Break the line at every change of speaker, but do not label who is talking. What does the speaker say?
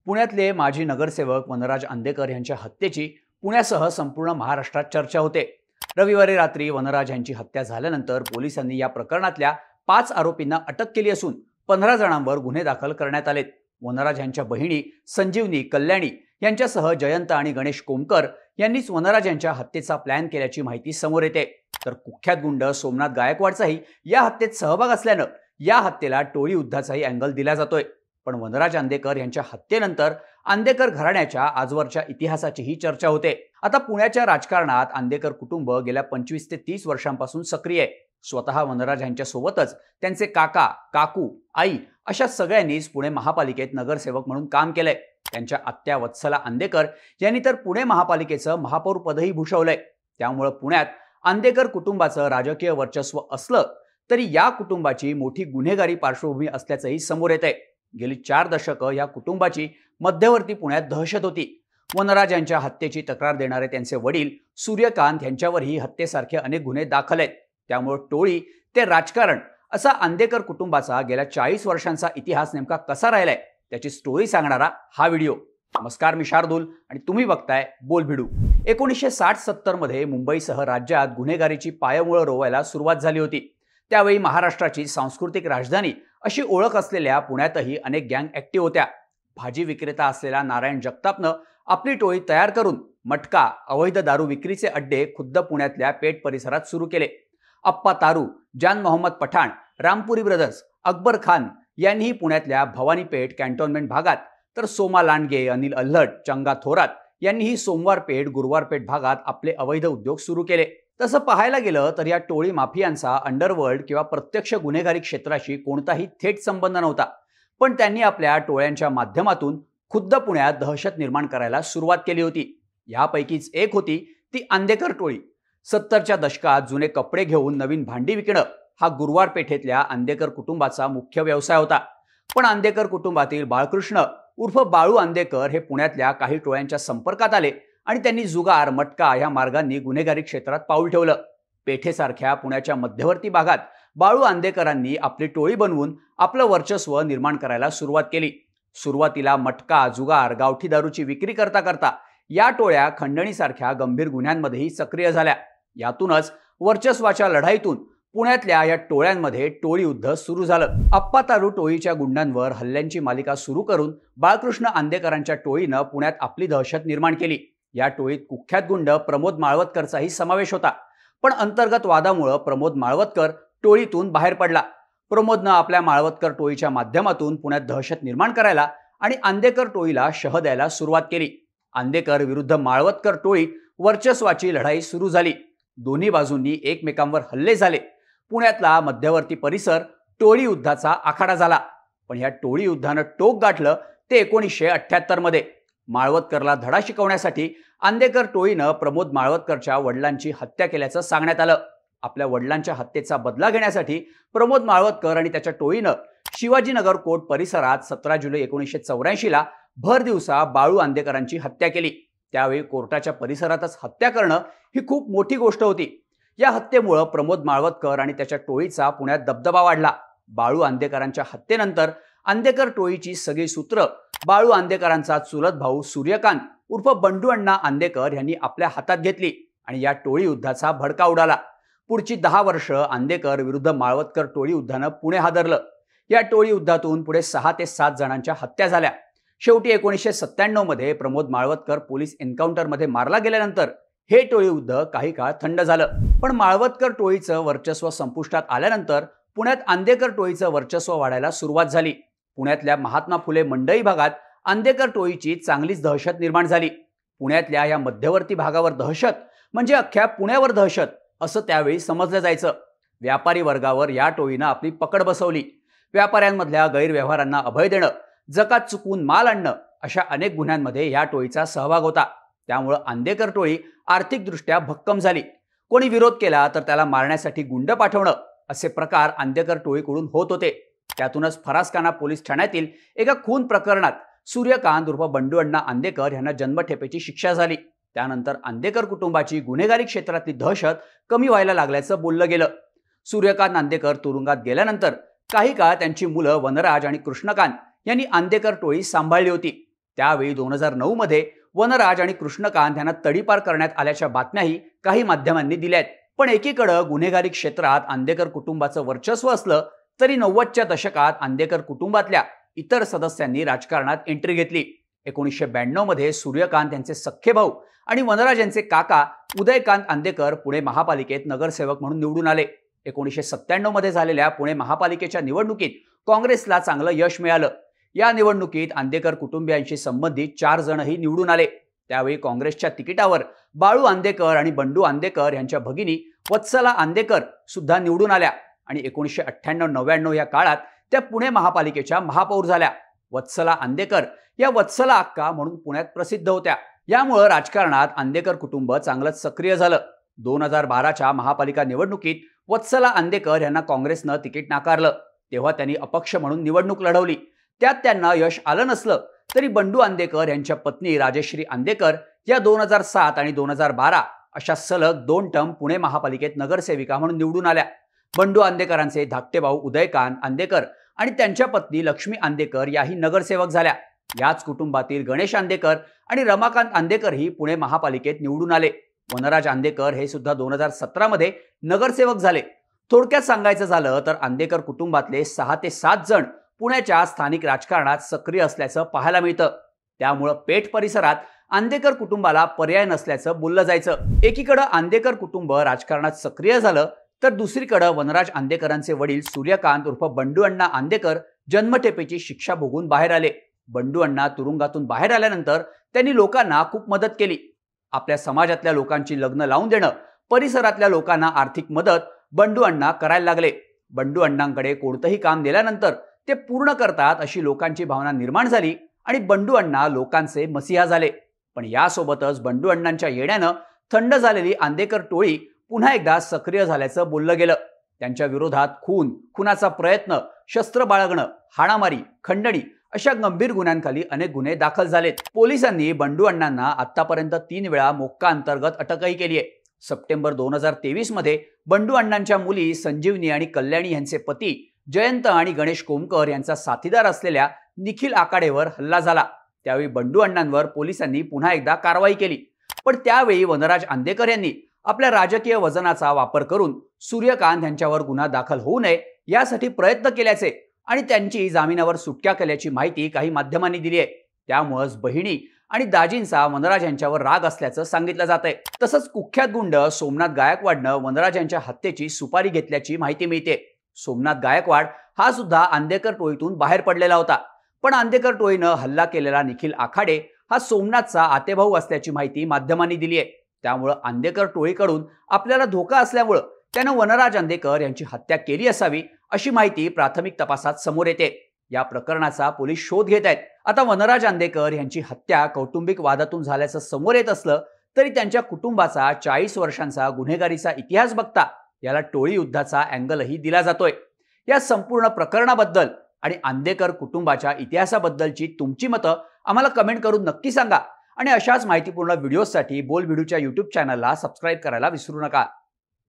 पुण्यातले माजी नगरसेवक वनराज आंदेकर यांच्या हत्येची पुण्यासह संपूर्ण महाराष्ट्रात चर्चा होते। रविवारी रात्री वनराज यांची हत्या झाल्यानंतर पोलिसांनी या प्रकरणातल्या 5 आरोपींना अटक केली असून 15 जणांवर गुन्हे दाखल करण्यात आलेत। वनराज यांच्या बहिणी संजीवनी, कल्याणी यांच्यासह जयंत आणि गणेश कोमकर यांनीच वनराज यांच्या हत्येचा प्लॅन केल्याची माहिती समोर येते। तर कुख्यात गुंड सोमनाथ गायकवाडचाही या हत्येत सहभाग असल्यानं या हत्येला टोळी युद्धाचाही अँगल दिला जातोय। पण वनराज आंदेकर यांच्या हत्येनंतर आंदेकर घराण्याच्या आजवरच्या इतिहासाचीही चर्चा होते। आता पुण्याच्या राजकारणात आंदेकर कुटुंब गेल्या 25 ते 30 वर्षांपासून सक्रिय आहे। स्वतः वनराज यांच्या सोबतच त्यांचे काका, काकू, आई अशा सगळ्यांनीच पुणे महापालिकेत नगरसेवक म्हणून काम केलंय। त्यांच्या आत्या वत्सला आंदेकर यांनी तर पुणे महापालिकेचं महापौर पदही भूषवलंय। त्यामुळे पुण्यात आंदेकर कुटुंबाचं राजकीय वर्चस्व असलं तरी या कुटुंबाची मोठी गुन्हेगारी पार्श्वभूमी असल्याचंही समोर येतंय। गेली 4 दशकं या कुटुंबाची मध्यवर्ती पुण्यात दहशत होती। वनराज यांच्या हत्येची तक्रार देणारे त्यांचे वडील सूर्यकांत यांच्यावरही हत्येसारखे अनेक गुन्हे दाखल आहेत। त्यामुळे टोळी ते राजकारण असा आंदेकर कुटुंबाचा गेल्या 40 वर्षांचा इतिहास नेमका कसा राहिलाय त्याची स्टोरी सांगणारा हा व्हिडिओ। नमस्कार, मी शार्दूल आणि तुम्ही बघताय बोलभिडू। 1960-70 मध्ये मुंबईसह राज्यात गुन्हेगारीची पायमुळं रोवायला सुरुवात झाली होती। त्यावेळी महाराष्ट्राची सांस्कृतिक राजधानी अशी ओळख असलेल्या पुण्यातही अनेक गँग ऍक्टिव्ह होत्या। भाजी विक्रेता असलेला नारायण जगतापनं आपली टोळी तयार करून मटका, अवैध दारू विक्रीचे अड्डे खुद्द पुण्यातल्या पेठ परिसरात सुरू केले। अप्पा तारू, जान मोहम्मद पठाण, रामपुरी ब्रदर्स, अकबर खान यांनीही पुण्यातल्या भवानी पेठ कॅन्टोन्मेंट भागात, तर सोमा लांडगे, अनिल अल्हट, चंगा थोरात यांनीही सोमवार पेठ, गुरुवार पेठ भागात आपले अवैध उद्योग सुरू केले। तसं पाहायला गेलं तर या टोळी माफियांचा अंडरवर्ल्ड किंवा प्रत्यक्ष गुन्हेगारी क्षेत्राशी कोणताही थेट संबंध नव्हता, पण त्यांनी आपल्या टोळ्यांच्या माध्यमातून खुद्द पुण्यात दहशत निर्माण करायला सुरुवात केली होती। यापैकीच एक होती ती आंदेकर टोळी। 70च्या दशकात जुने कपडे घेऊन नवीन भांडी विकणं हा गुरुवार पेठेतल्या आंदेकर कुटुंबाचा मुख्य व्यवसाय होता। पण आंदेकर कुटुंबातील बाळकृष्ण उर्फ बाळू आंदेकर हे पुण्यातल्या काही टोळ्यांच्या संपर्कात आले आणि त्यांनी जुगार, मटका या मार्गांनी गुन्हेगारी क्षेत्रात पाऊल ठेवलं। पेठेसारख्या पुण्याच्या मध्यवर्ती भागात बाळू आंदेकरांनी आपली टोळी बनवून आपलं वर्चस्व निर्माण करायला सुरुवात केली। सुरुवातीला मटका, जुगार, गावठी दारूची विक्री करता करता या टोळ्या खंडणीसारख्या गंभीर गुन्ह्यांमध्येही सक्रिय झाल्या। यातूनच वर्चस्वाच्या लढाईतून पुण्यातल्या या टोळ्यांमध्ये टोळी युद्ध सुरू झालं। अप्पा तारू टोळीच्या गुंडांवर हल्ल्यांची मालिका सुरू करून बाळकृष्ण आंदेकरांच्या टोळीनं पुण्यात आपली दहशत निर्माण केली। या टोळीत कुख्यात गुंड प्रमोद माळवतकरचाही समावेश होता, पण अंतर्गत वादामुळे प्रमोद माळवतकर टोळीतून बाहेर पडला। प्रमोदनं आपल्या माळवतकर टोळीच्या माध्यमातून पुण्यात दहशत निर्माण करायला आणि आंदेकर टोळीला शह द्यायला सुरुवात केली। आंदेकर विरुद्ध माळवतकर टोळीत वर्चस्वाची लढाई सुरू झाली। दोन्ही बाजूंनी एकमेकांवर हल्ले झाले। पुण्यातला मध्यवर्ती परिसर टोळी युद्धाचा आखाडा झाला। पण या टोळी युद्धानं टोक गाठलं ते 1978 मध्ये। माळवतकरला धडा शिकवण्यासाठी आंदेकर टोळीनं प्रमोद माळवतकरच्या वडिलांची हत्या केल्याचं सांगण्यात आलं। आपल्या वडिलांच्या हत्येचा बदला घेण्यासाठी प्रमोद माळवतकर आणि त्याच्या टोळीनं शिवाजीनगर कोर्ट परिसरात 17 जुलै 1984 ला भर दिवसा बाळू आंदेकरांची हत्या केली। त्यावेळी कोर्टाच्या परिसरातच हत्या करणं ही खूप मोठी गोष्ट होती। या हत्येमुळे प्रमोद माळवतकर आणि त्याच्या टोळीचा पुण्यात दबदबा वाढला। बाळू आंदेकरांच्या हत्येनंतर आंदेकर टोळीची सगळी सूत्र बाळू आंदेकरांचा चुलत भाऊ सूर्यकांत उर्फ बंडू अण्णा आंदेकर यांनी आपल्या हातात घेतली आणि या टोळी युद्धाचा भडका उडाला। पुढची 10 वर्ष आंदेकर विरुद्ध माळवतकर टोळी युद्धानं पुणे हादरलं। या टोळी युद्धातून पुढे 6 ते 7 जणांच्या हत्या झाल्या। शेवटी 1997 मध्ये प्रमोद माळवतकर पोलीस एन्काउंटरमध्ये मारला गेल्यानंतर हे टोळी युद्ध काही काळ थंड झालं। पण माळवतकर टोळीचं वर्चस्व संपुष्टात आल्यानंतर पुण्यात आंदेकर टोळीचं वर्चस्व वाढायला सुरुवात झाली। पुण्यातल्या महात्मा फुले मंडई भागात आंदेकर टोळीची चांगलीच दहशत निर्माण झाली। पुण्यातल्या या मध्यवर्ती भागावर दहशत म्हणजे अख्ख्या पुण्यावर दहशत असं त्यावेळी समजलं जायचं। व्यापारी वर्गावर या टोळीनं आपली पकड बसवली। व्यापाऱ्यांमधल्या गैरव्यवहारांना अभय देणं, जकात चुकवून माल आणणं अशा अनेक गुन्ह्यांमध्ये या टोळीचा सहभाग होता। त्यामुळे आंदेकर टोळी आर्थिकदृष्ट्या भक्कम झाली। कोणी विरोध केला तर त्याला मारण्यासाठी गुंड पाठवणं असे प्रकार आंदेकर टोळीकडून होत होते। त्यातूनच फरासखाना पोलीस ठाण्यातील एका खून प्रकरणात सूर्यकांत उर्फ बंडू अण्णा आंदेकर यांना जन्मठेपेची शिक्षा झाली। त्यानंतर आंदेकर कुटुंबाची गुन्हेगारी क्षेत्रातली दहशत कमी व्हायला लागल्याचं बोललं गेलं। सूर्यकांत आंदेकर तुरुंगात गेल्यानंतर काही काळ त्यांची मुलं वनराज आणि कृष्णकांत यांनी आंदेकर टोळी सांभाळली होती। त्यावेळी 2009 मध्ये वनराज आणि कृष्णकांत यांना तडीपार करण्यात आल्याच्या बातम्याही काही माध्यमांनी दिल्या आहेत. पण एकीकडे गुन्हेगारी क्षेत्रात आंदेकर कुटुंबाचं वर्चस्व असलं तरी 90च्या दशकात आंदेकर कुटुंबातल्या इतर सदस्यांनी राजकारणात एंट्री घेतली. 1992 मध्ये सूर्यकांत यांचे सख्खे भाऊ आणि वनराज यांचे काका उदयकांत आंदेकर पुणे महापालिकेत नगरसेवक म्हणून निवडून आले. 1997 मध्ये झालेल्या पुणे महापालिकेच्या निवडणुकीत काँग्रेसला चांगलं यश मिळालं. या निवडणुकीत आंदेकर कुटुंबियांशी संबंधित 4 जणही निवडून आले. त्यावेळी काँग्रेसच्या तिकिटावर बाळू आंदेकर आणि बंडू आंदेकर यांच्या भगिनी वत्सला आंदेकर सुद्धा निवडून आल्या आणि 1998-99 या काळात त्या पुणे महापालिकेच्या महापौर झाल्या. वत्सला आंदेकर या वत्सला अक्का म्हणून पुण्यात प्रसिद्ध होत्या. यामुळे राजकारणात आंदेकर कुटुंब चांगलंच सक्रिय झालं. 2012च्या महापालिका निवडणुकीत वत्सला आंदेकर यांना काँग्रेसनं तिकीट नाकारलं. तेव्हा त्यांनी अपक्ष म्हणून निवडणूक लढवली. त्यात त्यांना यश आलं नसलं तरी बंडू आंदेकर यांच्या पत्नी राजश्री आंदेकर या 2007 आणि 2012 अशा सलग 2 टर्म पुणे महापालिकेत नगरसेविका म्हणून निवडून आल्या. बंडू आंदेकरांचे धाकटे भाऊ उदयकांत आंदेकर आणि त्यांच्या पत्नी लक्ष्मी आंदेकर याही नगरसेवक झाल्या. याच कुटुंबातील गणेश आंदेकर आणि रमाकांत आंदेकर ही पुणे महापालिकेत निवडून आले. वनराज आंदेकर हे सुद्धा 2017 मध्ये नगरसेवक झाले. थोडक्यात सांगायचं झालं तर आंदेकर कुटुंबातले 6 ते 7 जण पुण्याच्या स्थानिक राजकारणात सक्रिय असल्याचं पाहायला मिळतं. त्यामुळं पेठ परिसरात आंदेकर कुटुंबाला पर्याय नसल्याचं बोललं जायचं. एकीकडे आंदेकर कुटुंब राजकारणात सक्रिय झालं तर दुसरीकडे वनराज आंदेकरांचे वडील सूर्यकांत उर्फ बंडू अण्णा आंदेकर जन्मठेपेची शिक्षा भोगून बाहेर आले. बंडू अण्णा तुरुंगातून बाहेर आल्यानंतर त्यांनी लोकांना खूप मदत केली. आपल्या समाजातल्या लोकांची लग्न लावून देणं, परिसरातल्या लोकांना आर्थिक मदत बंडू अण्णा करायला लागले. बंडू अण्णांकडे कोणतंही काम दिल्यानंतर ते पूर्ण करतात अशी लोकांची भावना निर्माण झाली आणि बंडू अण्णा लोकांचे मसिहा झाले. पण यासोबतच बंडू अण्णांच्या येण्यानं थंड झालेली आंदेकर टोळी पुन्हा एकदा सक्रिय झाल्याचं बोललं गेलं. त्यांच्या विरोधात खुनाचा प्रयत्न, शस्त्र बाळगणं, हाणामारी, खंडणी अशा गंभीर गुन्ह्यांखाली अनेक गुन्हे दाखल झालेत. पोलिसांनी बंडू अण्णांना आतापर्यंत 3 वेळा मोक्का अंतर्गत अटकही केली आहे. सप्टेंबर 2023 मध्ये बंडू अण्णांच्या मुली संजीवनी आणि कल्याणी यांचे पती जयंत आणि गणेश कोमकर यांचा साथीदार असलेल्या निखिल आकाडेवर हल्ला झाला. त्यावेळी बंडू अण्णांवर पोलिसांनी पुन्हा एकदा कारवाई केली. पण त्यावेळी वनराज आंदेकर यांनी आपल्या राजकीय वजनाचा वापर करून सूर्यकांत यांच्यावर गुन्हा दाखल होऊ नये यासाठी प्रयत्न केल्याचे आणि त्यांची जामिनावर सुटका केल्याची माहिती काही माध्यमांनी दिली आहे. त्यामुळेच बहिणी आणि दाजींचा वनराज यांच्यावर राग असल्याचं सांगितलं जात आहे. तसंच कुख्यात गुंड सोमनाथ गायकवाडनं वनराज यांच्या हत्येची सुपारी घेतल्याची माहिती मिळते. सोमनाथ गायकवाड हा सुद्धा आंदेकर टोळीतून बाहेर पडलेला होता. पण आंदेकर टोळीनं हल्ला केलेला निखिल आखाडे हा सोमनाथचा आतेभाऊ असल्याची माहिती माध्यमांनी दिली आहे. त्यामुळे आंदेकर टोळीकडून आपल्याला धोका असल्यामुळे त्यानं वनराज आंदेकर यांची हत्या केली असावी अशी माहिती प्राथमिक तपासात समोर येते. या प्रकरणाचा पोलीस शोध घेत आहेत. आता वनराज आंदेकर यांची हत्या कौटुंबिक वादातून झाल्याचं समोर येत असलं तरी त्यांच्या कुटुंबाचा 40 वर्षांचा गुन्हेगारीचा इतिहास बघता याला टोळी युद्धाचा अँगलही दिला जातोय. या संपूर्ण प्रकरणाबद्दल आणि आंदेकर कुटुंबाच्या इतिहासाबद्दलची तुमची मतं आम्हाला कमेंट करून नक्की सांगा आणि अशाच माहितीपूर्ण व्हिडिओसाठी बोल व्हिडिओच्या YouTube चॅनलला सबस्क्राईब करायला विसरू नका.